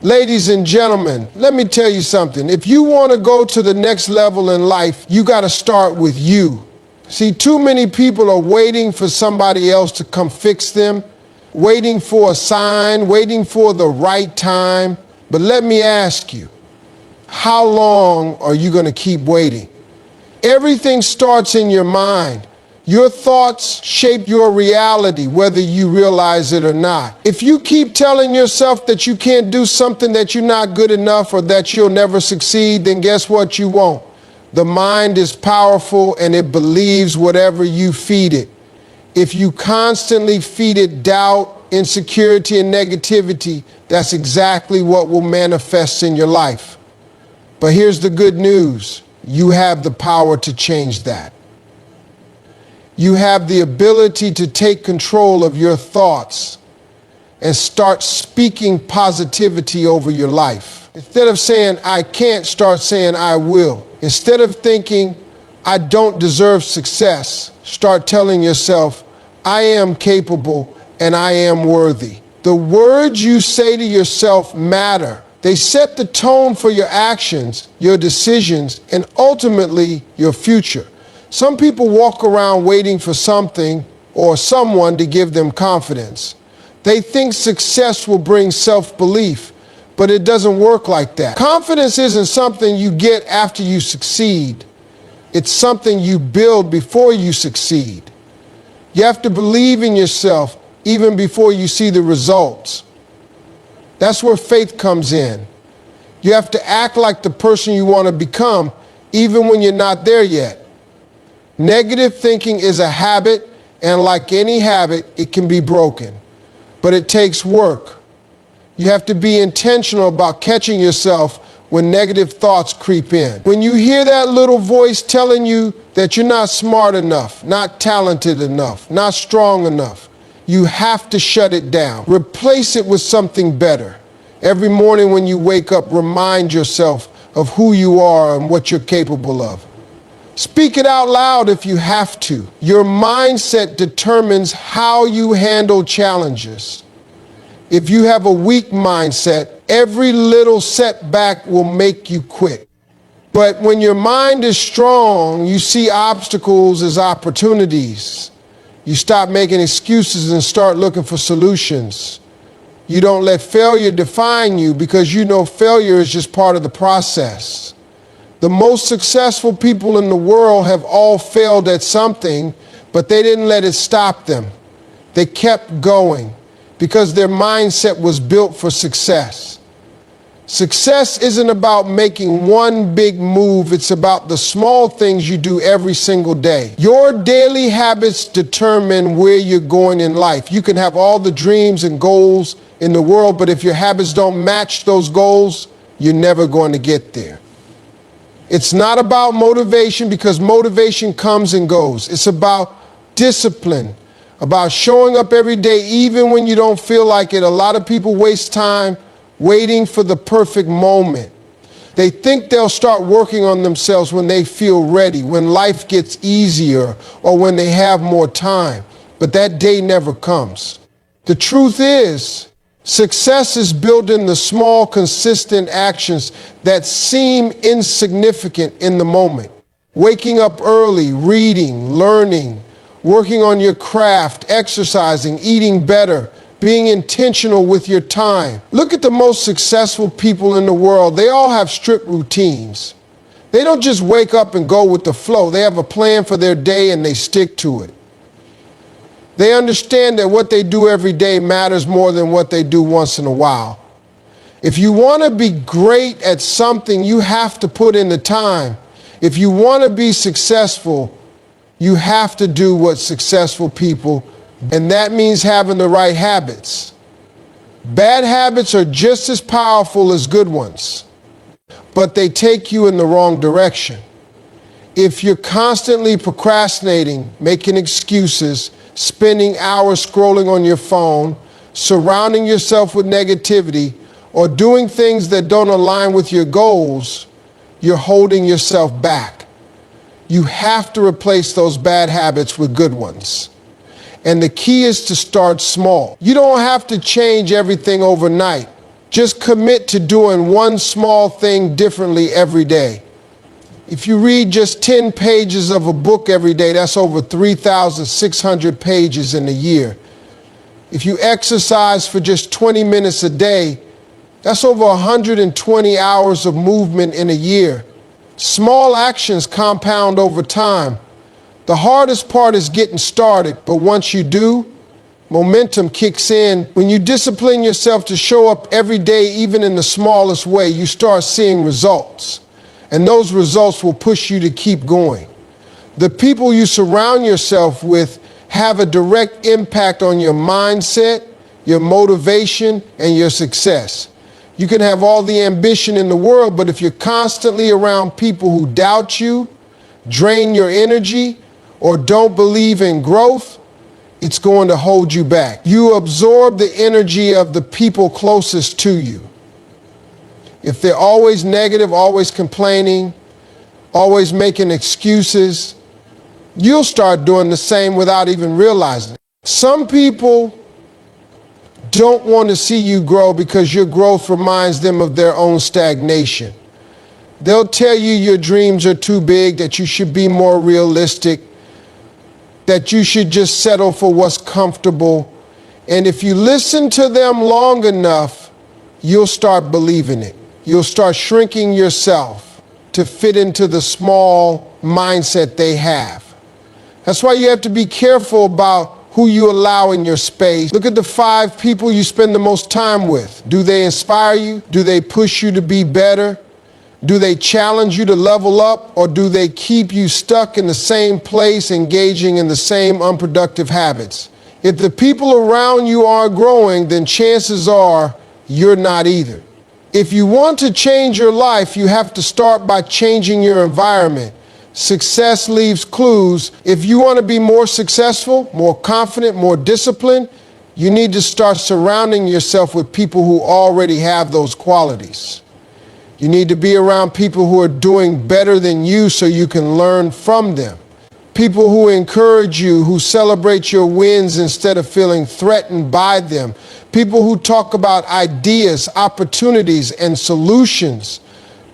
Ladies and gentlemen, let me tell you something. If you want to go to the next level in life, you got to start with you. See, too many people are waiting for somebody else to come fix them, waiting for a sign, waiting for the right time. But let me ask you, how long are you going to keep waiting? Everything starts in your mind. Your thoughts shape your reality, whether you realize it or not. If you keep telling yourself that you can't do something, that you're not good enough, or that you'll never succeed, then guess what? You won't. The mind is powerful and it believes whatever you feed it. If you constantly feed it doubt, insecurity, and negativity, that's exactly what will manifest in your life. But here's the good news. You have the power to change that. You have the ability to take control of your thoughts and start speaking positivity over your life. Instead of saying, I can't, start saying, I will. Instead of thinking, I don't deserve success, start telling yourself, I am capable and I am worthy. The words you say to yourself matter. They set the tone for your actions, your decisions, and ultimately your future. Some people walk around waiting for something or someone to give them confidence. They think success will bring self-belief, but it doesn't work like that. Confidence isn't something you get after you succeed. It's something you build before you succeed. You have to believe in yourself even before you see the results. That's where faith comes in. You have to act like the person you want to become even when you're not there yet. Negative thinking is a habit, and like any habit, it can be broken. But it takes work. You have to be intentional about catching yourself when negative thoughts creep in. When you hear that little voice telling you that you're not smart enough, not talented enough, not strong enough, you have to shut it down. Replace it with something better. Every morning when you wake up, remind yourself of who you are and what you're capable of. Speak it out loud if you have to. Your mindset determines how you handle challenges. If you have a weak mindset, every little setback will make you quit. But when your mind is strong, you see obstacles as opportunities. You stop making excuses and start looking for solutions. You don't let failure define you because you know failure is just part of the process. The most successful people in the world have all failed at something, but they didn't let it stop them. They kept going because their mindset was built for success. Success isn't about making one big move. It's about the small things you do every single day. Your daily habits determine where you're going in life. You can have all the dreams and goals in the world, but if your habits don't match those goals, you're never going to get there. It's not about motivation because motivation comes and goes. It's about discipline, about showing up every day even when you don't feel like it. A lot of people waste time waiting for the perfect moment. They think they'll start working on themselves when they feel ready, when life gets easier, or when they have more time. But that day never comes. The truth is, success is built in the small, consistent actions that seem insignificant in the moment. Waking up early, reading, learning, working on your craft, exercising, eating better, being intentional with your time. Look at the most successful people in the world. They all have strict routines. They don't just wake up and go with the flow. They have a plan for their day and they stick to it. They understand that what they do every day matters more than what they do once in a while. If you want to be great at something, you have to put in the time. If you want to be successful, you have to do what successful people do. And that means having the right habits. Bad habits are just as powerful as good ones, but they take you in the wrong direction. If you're constantly procrastinating, making excuses, spending hours scrolling on your phone, surrounding yourself with negativity, or doing things that don't align with your goals, you're holding yourself back. You have to replace those bad habits with good ones. And the key is to start small. You don't have to change everything overnight. Just commit to doing one small thing differently every day. If you read just 10 pages of a book every day, that's over 3,600 pages in a year. If you exercise for just 20 minutes a day, that's over 120 hours of movement in a year. Small actions compound over time. The hardest part is getting started, but once you do, momentum kicks in. When you discipline yourself to show up every day, even in the smallest way, you start seeing results. And those results will push you to keep going. The people you surround yourself with have a direct impact on your mindset, your motivation, and your success. You can have all the ambition in the world, but if you're constantly around people who doubt you, drain your energy, or don't believe in growth, it's going to hold you back. You absorb the energy of the people closest to you. If they're always negative, always complaining, always making excuses, you'll start doing the same without even realizing it. Some people don't want to see you grow because your growth reminds them of their own stagnation. They'll tell you your dreams are too big, that you should be more realistic, that you should just settle for what's comfortable. And if you listen to them long enough, you'll start believing it. You'll start shrinking yourself to fit into the small mindset they have. That's why you have to be careful about who you allow in your space. Look at the 5 people you spend the most time with. Do they inspire you? Do they push you to be better? Do they challenge you to level up, or do they keep you stuck in the same place, engaging in the same unproductive habits? If the people around you aren't growing, then chances are you're not either. If you want to change your life, you have to start by changing your environment. Success leaves clues. If you want to be more successful, more confident, more disciplined, you need to start surrounding yourself with people who already have those qualities. You need to be around people who are doing better than you so you can learn from them. People who encourage you, who celebrate your wins instead of feeling threatened by them. People who talk about ideas, opportunities, and solutions,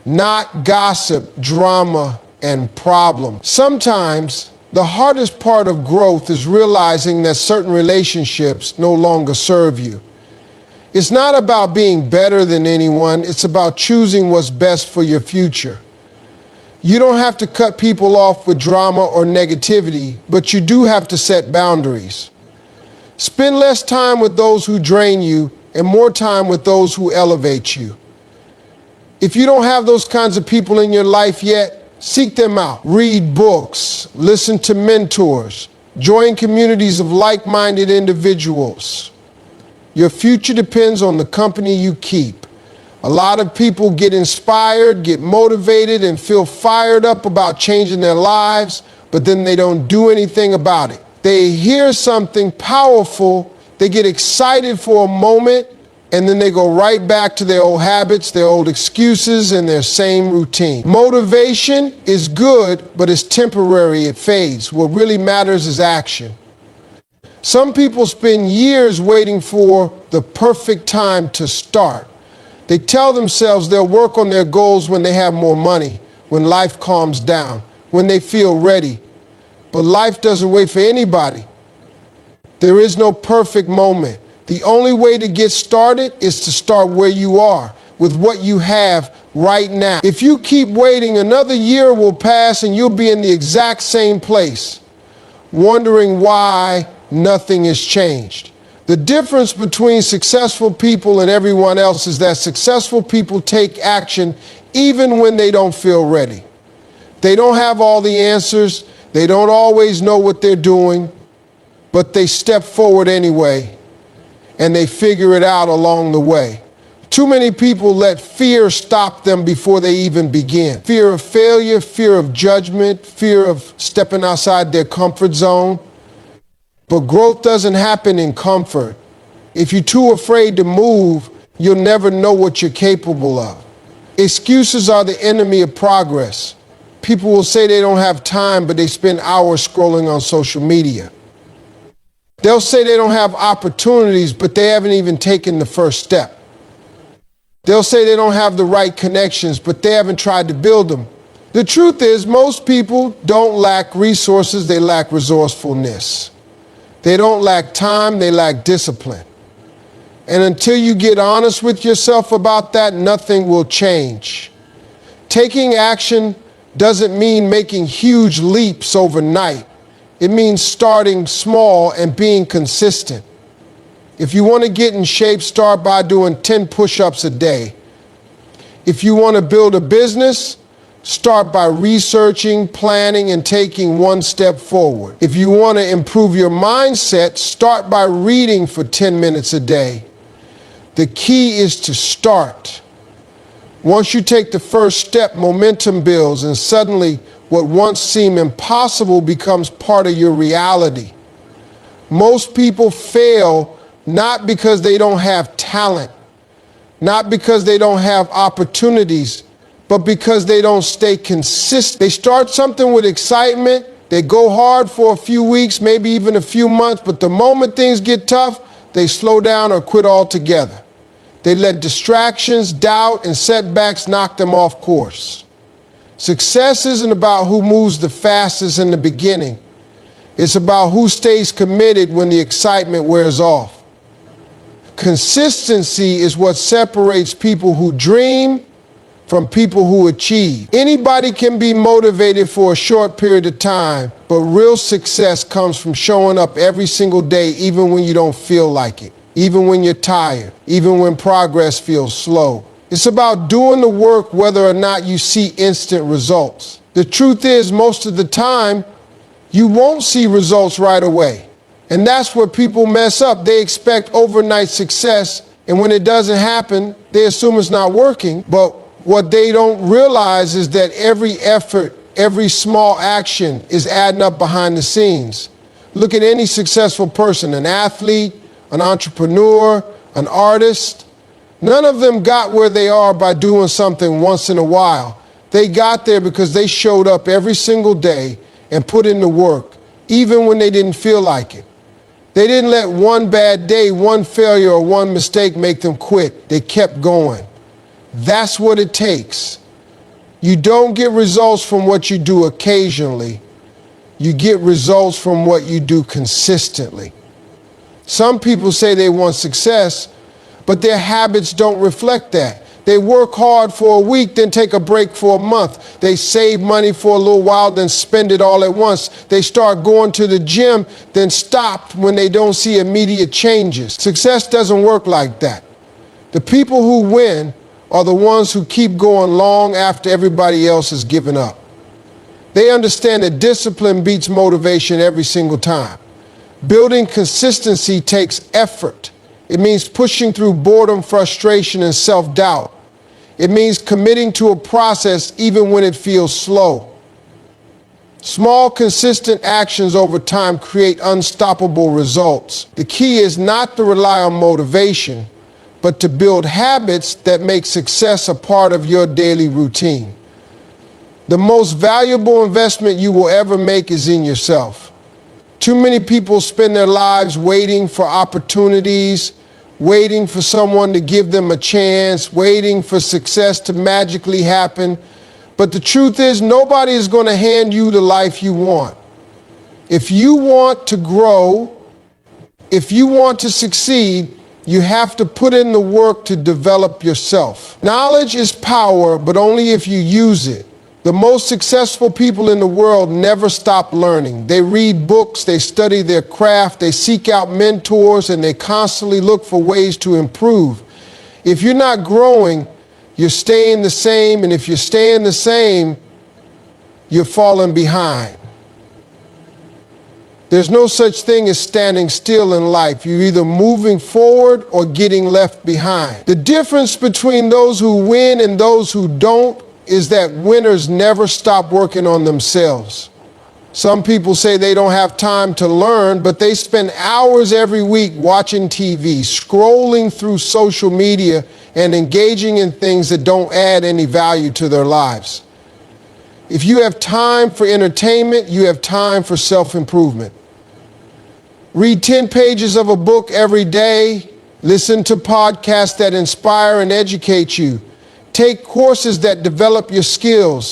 not gossip, drama, and problems. Sometimes the hardest part of growth is realizing that certain relationships no longer serve you. It's not about being better than anyone. It's about choosing what's best for your future. You don't have to cut people off with drama or negativity, but you do have to set boundaries. Spend less time with those who drain you and more time with those who elevate you. If you don't have those kinds of people in your life yet, seek them out. Read books, listen to mentors, join communities of like-minded individuals. Your future depends on the company you keep. A lot of people get inspired, get motivated, and feel fired up about changing their lives, but then they don't do anything about it. They hear something powerful, they get excited for a moment, and then they go right back to their old habits, their old excuses, and their same routine. Motivation is good, but it's temporary, it fades. What really matters is action. Some people spend years waiting for the perfect time to start. They tell themselves they'll work on their goals when they have more money, when life calms down, when they feel ready. But life doesn't wait for anybody. There is no perfect moment. The only way to get started is to start where you are, with what you have right now. If you keep waiting, another year will pass and you'll be in the exact same place, wondering why nothing has changed. The difference between successful people and everyone else is that successful people take action even when they don't feel ready. They don't have all the answers. They don't always know what they're doing, but they step forward anyway, and they figure it out along the way. Too many people let fear stop them before they even begin. Fear of failure, fear of judgment, fear of stepping outside their comfort zone. But growth doesn't happen in comfort. If you're too afraid to move, you'll never know what you're capable of. Excuses are the enemy of progress. People will say they don't have time, but they spend hours scrolling on social media. They'll say they don't have opportunities, but they haven't even taken the first step. They'll say they don't have the right connections, but they haven't tried to build them. The truth is, most people don't lack resources, they lack resourcefulness. They don't lack time, they lack discipline. And until you get honest with yourself about that, nothing will change. Taking action doesn't mean making huge leaps overnight. It means starting small and being consistent. If you want to get in shape, start by doing 10 push-ups a day. If you want to build a business, start by researching, planning, and taking one step forward. If you want to improve your mindset, start by reading for 10 minutes a day. The key is to start. Once you take the first step, momentum builds, and suddenly what once seemed impossible becomes part of your reality. Most people fail not because they don't have talent, not because they don't have opportunities, but because they don't stay consistent. They start something with excitement, they go hard for a few weeks, maybe even a few months, but the moment things get tough, they slow down or quit altogether. They let distractions, doubt, and setbacks knock them off course. Success isn't about who moves the fastest in the beginning. It's about who stays committed when the excitement wears off. Consistency is what separates people who dream from people who achieve. Anybody can be motivated for a short period of time, but real success comes from showing up every single day, even when you don't feel like it, even when you're tired, even when progress feels slow. It's about doing the work whether or not you see instant results. The truth is, most of the time, you won't see results right away. And that's where people mess up. They expect overnight success, and when it doesn't happen, they assume it's not working. But what they don't realize is that every effort, every small action is adding up behind the scenes. Look at any successful person, an athlete, an entrepreneur, an artist. None of them got where they are by doing something once in a while. They got there because they showed up every single day and put in the work, even when they didn't feel like it. They didn't let one bad day, one failure, or one mistake make them quit. They kept going. That's what it takes. You don't get results from what you do occasionally. You get results from what you do consistently. Some people say they want success, but their habits don't reflect that. They work hard for a week, then take a break for a month. They save money for a little while, then spend it all at once. They start going to the gym, then stop when they don't see immediate changes. Success doesn't work like that. The people who win are the ones who keep going long after everybody else has given up. They understand that discipline beats motivation every single time. Building consistency takes effort. It means pushing through boredom, frustration, and self-doubt. It means committing to a process even when it feels slow. Small, consistent actions over time create unstoppable results. The key is not to rely on motivation, but to build habits that make success a part of your daily routine. The most valuable investment you will ever make is in yourself. Too many people spend their lives waiting for opportunities, waiting for someone to give them a chance, waiting for success to magically happen. But the truth is, nobody is going to hand you the life you want. If you want to grow, if you want to succeed, you have to put in the work to develop yourself. Knowledge is power, but only if you use it. The most successful people in the world never stop learning. They read books, they study their craft, they seek out mentors, and they constantly look for ways to improve. If you're not growing, you're staying the same, and if you're staying the same, you're falling behind. There's no such thing as standing still in life. You're either moving forward or getting left behind. The difference between those who win and those who don't is that winners never stop working on themselves. Some people say they don't have time to learn, but they spend hours every week watching TV, scrolling through social media, and engaging in things that don't add any value to their lives. If you have time for entertainment, you have time for self-improvement. Read 10 pages of a book every day, Listen to podcasts that inspire and educate you. Take courses that develop your skills.